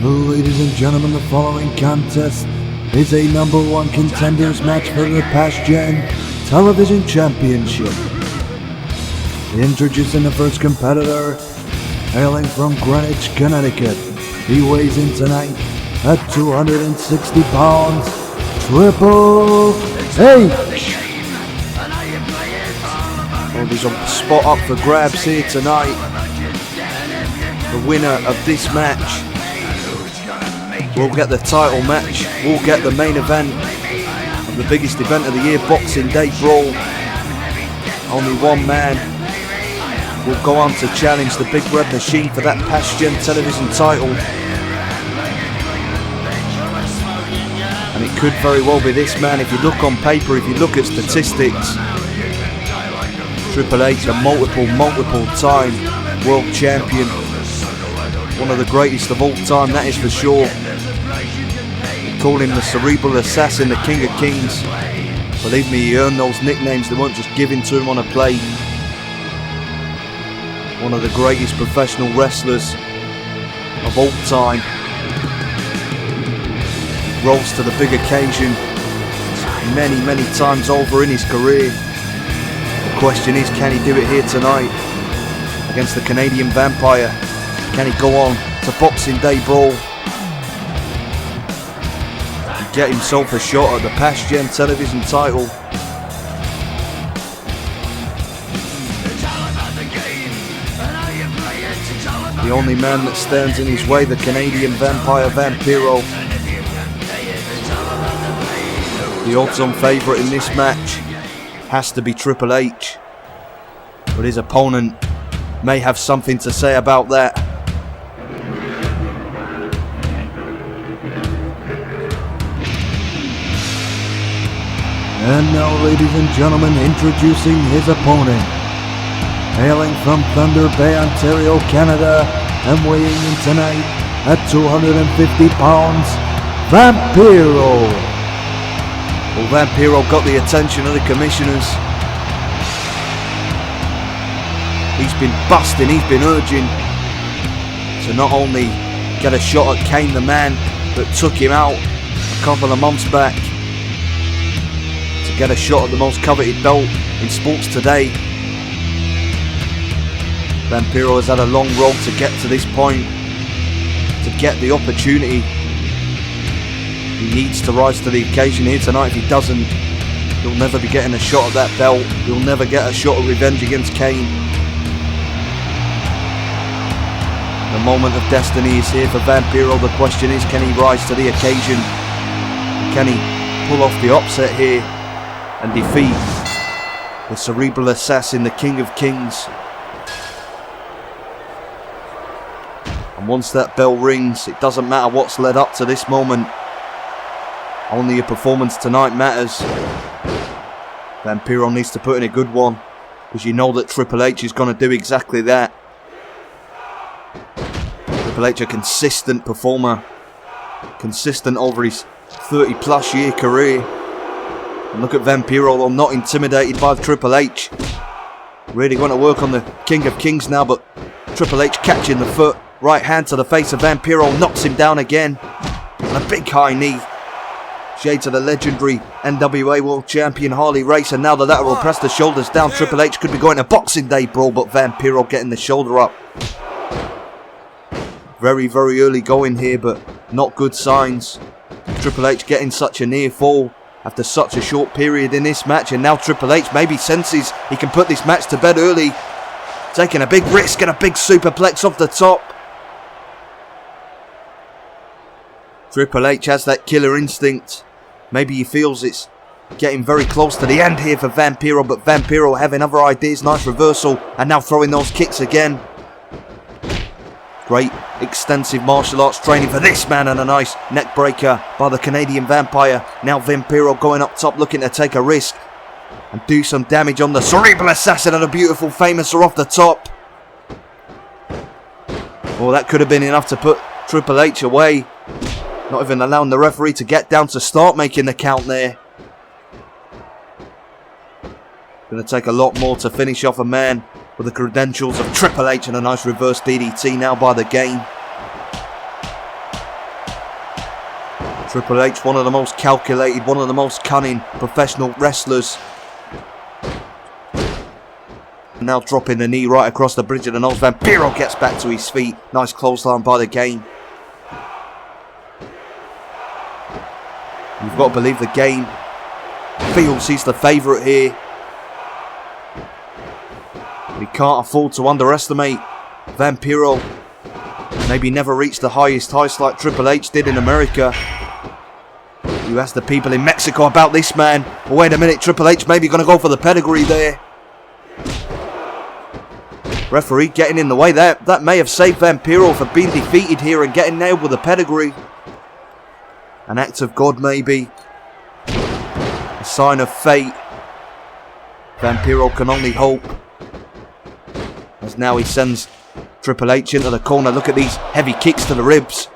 Ladies and gentlemen, the following contest is a #1 contenders match for the Pastgen Television Championship. Introducing the first competitor, hailing from Greenwich, Connecticut. He weighs in tonight at 260 pounds, Triple H. Well, there's a spot up for grabs here tonight. The winner of this match will get the title match, will get the main event of the biggest event of the year, Boxing Day Brawl. Only one man will go on to challenge the Big Red Machine for that Pastgen Television Title. And it could very well be this man. If you look on paper, if you look at statistics, Triple H, a multiple time world champion. One of the greatest of all time, that is for sure. They call him the Cerebral Assassin, the King of Kings. Believe me, he earned those nicknames. They weren't just given to him on a plate. One of the greatest professional wrestlers of all time. Rose to the big occasion many times over in his career. The question is, can he do it here tonight against the Canadian Vampire? Can he go on to Boxing Day Brawl and get himself a shot at the Pastgen Television Title? The only man that stands in his way, the Canadian Vampire, Vampiro. The odds-on favourite in this match has to be Triple H, but his opponent may have something to say about that. And now, ladies and gentlemen, introducing his opponent. Hailing from Thunder Bay, Ontario, Canada, and weighing in tonight at 250 pounds, Vampiro. Well, Vampiro got the attention of the commissioners. He's been busting, he's been urging to not only get a shot at Kane the Man that took him out a couple of months back, to get a shot at the most coveted belt in sports today. Vampiro has had a long road to get to this point, to get the opportunity. He needs to rise to the occasion here tonight. If he doesn't, he'll never be getting a shot at that belt. He'll never get a shot of revenge against Kane. The moment of destiny is here for Vampiro. The question is, can he rise to the occasion? Can he pull off the upset here and defeat the Cerebral Assassin, the King of Kings? And once that bell rings, it doesn't matter what's led up to this moment. Only your performance tonight matters. Vampiro needs to put in a good one, because you know that Triple H is going to do exactly that. Triple H, a consistent performer, consistent over his 30+ year career. And look at Vampiro, though, not intimidated by Triple H. Really going to work on the King of Kings now, but Triple H catching the foot. Right hand to the face of Vampiro, knocks him down again. And a big high knee. Shades of the legendary NWA World Champion Harley Race, and now the lateral press, the shoulders down. Triple H could be going to Boxing Day Brawl, but Vampiro getting the shoulder up. Very early going here, but not good signs. Triple H getting such a near fall after such a short period in this match, and now Triple H maybe senses he can put this match to bed early. Taking a big risk and a big superplex off the top. Triple H has that killer instinct. Maybe he feels it's getting very close to the end here for Vampiro, but Vampiro having other ideas. Nice reversal, and now throwing those kicks again. Great extensive martial arts training for this man, and a nice neck breaker by the Canadian Vampire. Now Vampiro going up top, looking to take a risk and do some damage on the Cerebral Assassin, and a beautiful famouser off the top. Well, that could have been enough to put Triple H away. Not even allowing the referee to get down to start making the count there. Going to take a lot more to finish off a man with the credentials of Triple H, and a nice reverse DDT now by the game. Triple H, one of the most calculated, one of the most cunning professional wrestlers. Now dropping the knee right across the bridge of the nose. Vampiro gets back to his feet. Nice clothesline by the Game. You've got to believe the Game feels he's the favourite here. But he can't afford to underestimate Vampiro. Maybe never reached the highest heights like Triple H did in America. You ask the people in Mexico about this man. But wait a minute, Triple H maybe going to go for the pedigree there. Referee getting in the way there. That may have saved Vampiro for being defeated here and getting nailed with a pedigree. An act of God maybe. A sign of fate. Vampiro can only hope. As now he sends Triple H into the corner. Look at these heavy kicks to the ribs.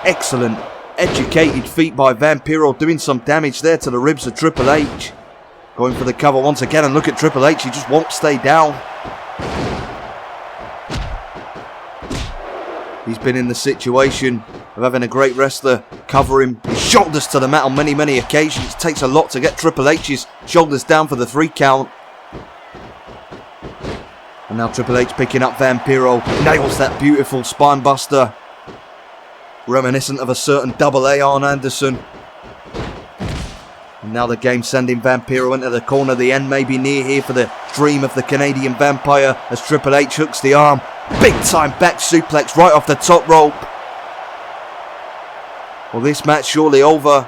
Excellent, educated feet by Vampiro, doing some damage there to the ribs of Triple H. Going for the cover once again, and look at Triple H, he just won't stay down. He's been in the situation of having a great wrestler cover him, his shoulders to the mat on many occasions. It takes a lot to get Triple H's shoulders down for the 3 count. And now Triple H picking up Vampiro, nails that beautiful spine buster, reminiscent of a certain Double A Arn Anderson. And now the Game sending Vampiro into the corner. The end may be near here for the dream of the Canadian Vampire as Triple H hooks the arm. Big time back suplex right off the top rope. Well, this match surely over.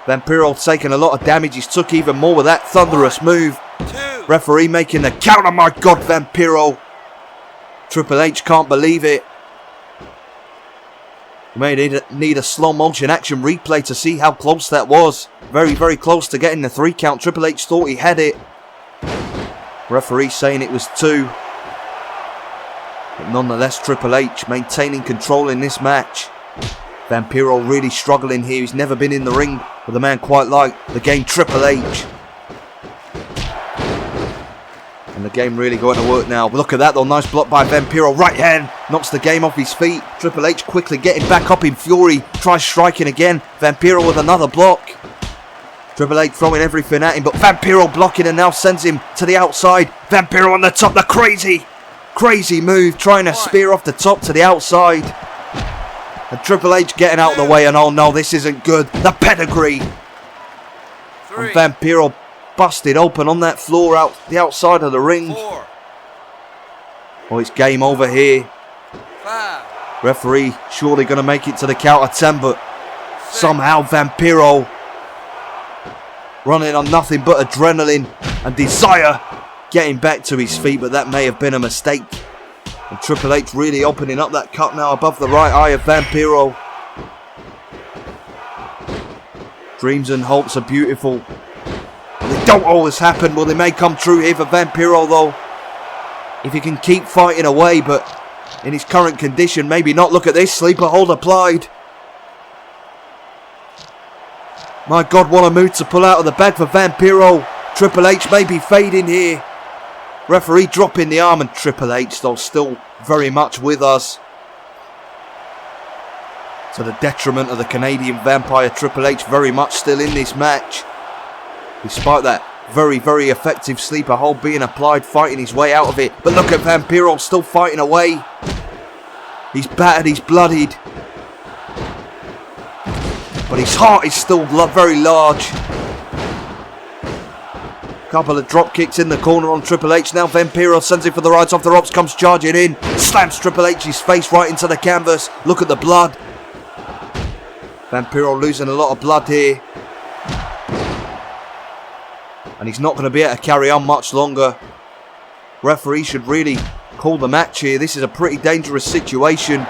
Vampiro taking a lot of damage. He's took even more with that thunderous move. Referee making the counter. My God, Vampiro. Triple H can't believe it. You may need a slow motion action replay to see how close that was. Very close to getting the 3 count. Triple H thought he had it. Referee saying it was 2. But nonetheless, Triple H maintaining control in this match. Vampiro really struggling here. He's never been in the ring with a man quite like the Game, Triple H. And the Game really going to work now. Look at that though, nice block by Vampiro. Right hand, knocks the Game off his feet. Triple H quickly getting back up in fury. Tries striking again. Vampiro with another block. Triple H throwing everything at him, but Vampiro blocking and now sends him to the outside. Vampiro on the top, the crazy move. Trying to spear off the top to the outside. And Triple H getting out of the way, and oh no, this isn't good. The pedigree. And Vampiro busted open on that floor out the outside of the ring. Oh, it's game over here. Referee surely going to make it to the count of 10, but somehow Vampiro running on nothing but adrenaline and desire, getting back to his feet, but that may have been a mistake. And Triple H really opening up that cut now above the right eye of Vampiro. Dreams and hopes are beautiful. They don't always happen. Well, they may come true here for Vampiro though, if he can keep fighting away, but in his current condition, maybe not. Look at this, sleeper hold applied. My God, what a move to pull out of the bag for Vampiro. Triple H may be fading here. Referee dropping the arm, and Triple H though still very much with us. To the detriment of the Canadian Vampire, Triple H very much still in this match. Despite that very effective sleeper hold being applied, fighting his way out of it. But look at Vampiro still fighting away. He's battered, he's bloodied. But his heart is still very large. Couple of drop kicks in the corner on Triple H. Now Vampiro sends it for the right off the ropes, comes charging in. Slams Triple H's face right into the canvas. Look at the blood. Vampiro losing a lot of blood here. And he's not going to be able to carry on much longer. Referee should really call the match here. This is a pretty dangerous situation.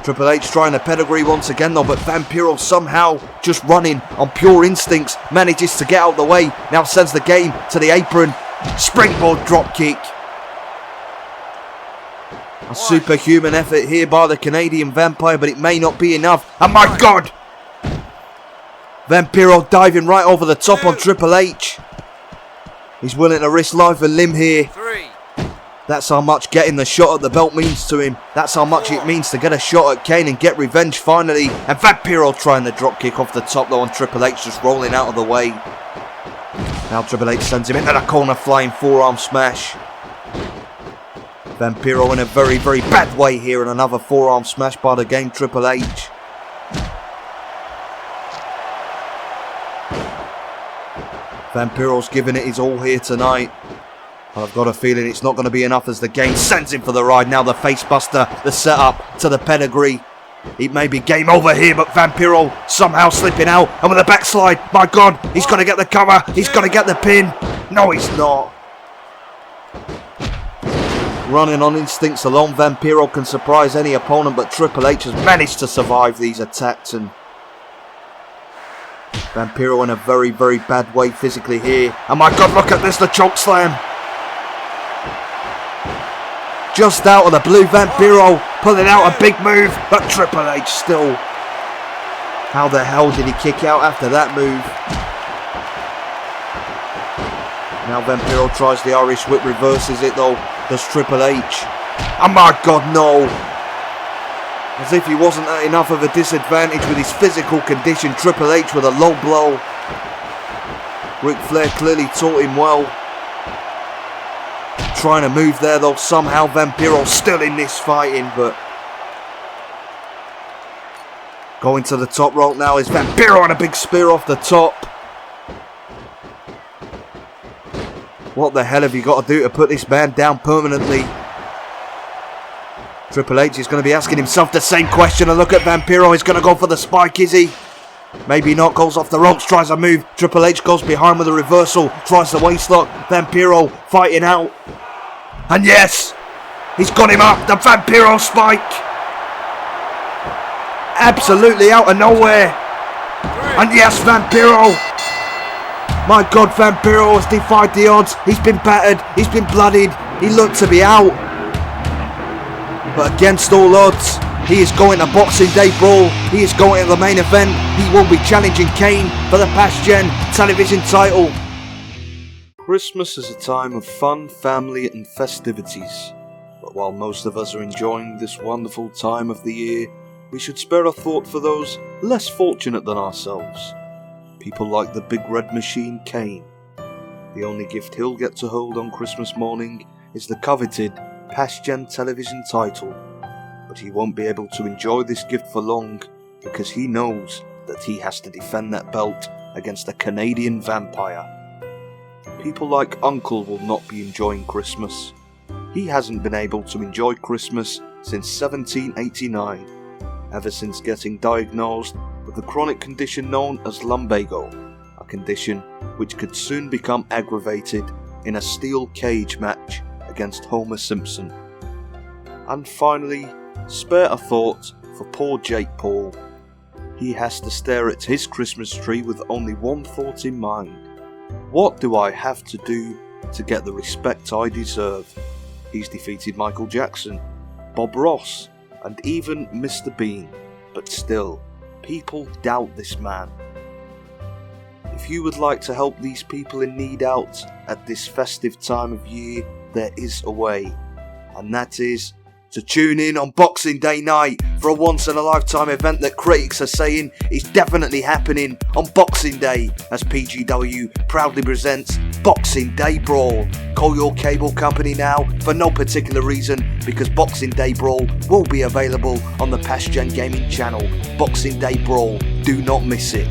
Triple H trying a pedigree once again though, but Vampiro somehow just running on pure instincts manages to get out of the way. Now sends the Game to the apron. Springboard drop kick. A superhuman effort here by the Canadian Vampire, but it may not be enough. And my God! Vampiro diving right over the top on Triple H. He's willing to risk life and limb here. That's how much getting the shot at the belt means to him. That's how much it means to get a shot at Kane and get revenge finally. And Vampiro trying the drop kick off the top though, and Triple H just rolling out of the way. Now Triple H sends him into the corner, flying forearm smash. Vampiro in a very, very bad way here, and another forearm smash by the game Triple H. Vampiro's giving it his all here tonight. I've got a feeling it's not going to be enough as the game sends him for the ride. Now the facebuster, the setup to the pedigree. It may be game over here, but Vampiro somehow slipping out. And with a backslide, my God, he's going to get the cover. He's going to get the pin. No, he's not. Running on instincts alone, Vampiro can surprise any opponent, but Triple H has managed to survive these attacks. And Vampiro in a very, very bad way physically here. And my God, look at this, the choke slam. Just out of the blue, Vampiro pulling out a big move, but Triple H still. How the hell did he kick out after that move? Now Vampiro tries the Irish whip, reverses it though, does Triple H. Oh my God, no. As if he wasn't at enough of a disadvantage with his physical condition, Triple H with a low blow. Ric Flair clearly taught him well. Trying to move there though, somehow Vampiro still in this fighting, but going to the top rope now is Vampiro on a big spear off the top. What the hell have you got to do to put this man down permanently? Triple H is going to be asking himself the same question. And look at Vampiro, he's going to go for the spike, is he? Maybe not, goes off the ropes, tries a move. Triple H goes behind with a reversal, tries the waistlock. Vampiro fighting out. And yes, he's got him up, the Vampiro spike. Absolutely out of nowhere. And yes, Vampiro. My God, Vampiro has defied the odds. He's been battered, he's been bloodied. He looked to be out. But against all odds, he is going to Boxing Day Brawl. He is going to the main event. He will be challenging Kane for the Pastgen Television Title. Christmas is a time of fun, family and festivities. But while most of us are enjoying this wonderful time of the year, we should spare a thought for those less fortunate than ourselves. People like the Big Red Machine Kane. The only gift he'll get to hold on Christmas morning is the coveted Pastgen Television Title. But he won't be able to enjoy this gift for long, because he knows that he has to defend that belt against a Canadian vampire. People like Uncle will not be enjoying Christmas. He hasn't been able to enjoy Christmas since 1789, ever since getting diagnosed with the chronic condition known as lumbago, a condition which could soon become aggravated in a steel cage match against Homer Simpson. And finally, spare a thought for poor Jake Paul. He has to stare at his Christmas tree with only one thought in mind. What do I have to do to get the respect I deserve? He's defeated Michael Jackson, Bob Ross, and even Mr. Bean, but still, people doubt this man. If you would like to help these people in need out at this festive time of year, there is a way, and that is to tune in on Boxing Day night for a once-in-a-lifetime event that critics are saying is definitely happening on Boxing Day, as PGW proudly presents Boxing Day Brawl. Call your cable company now for no particular reason, because Boxing Day Brawl will be available on the Pastgen Gaming channel. Boxing Day Brawl, do not miss it.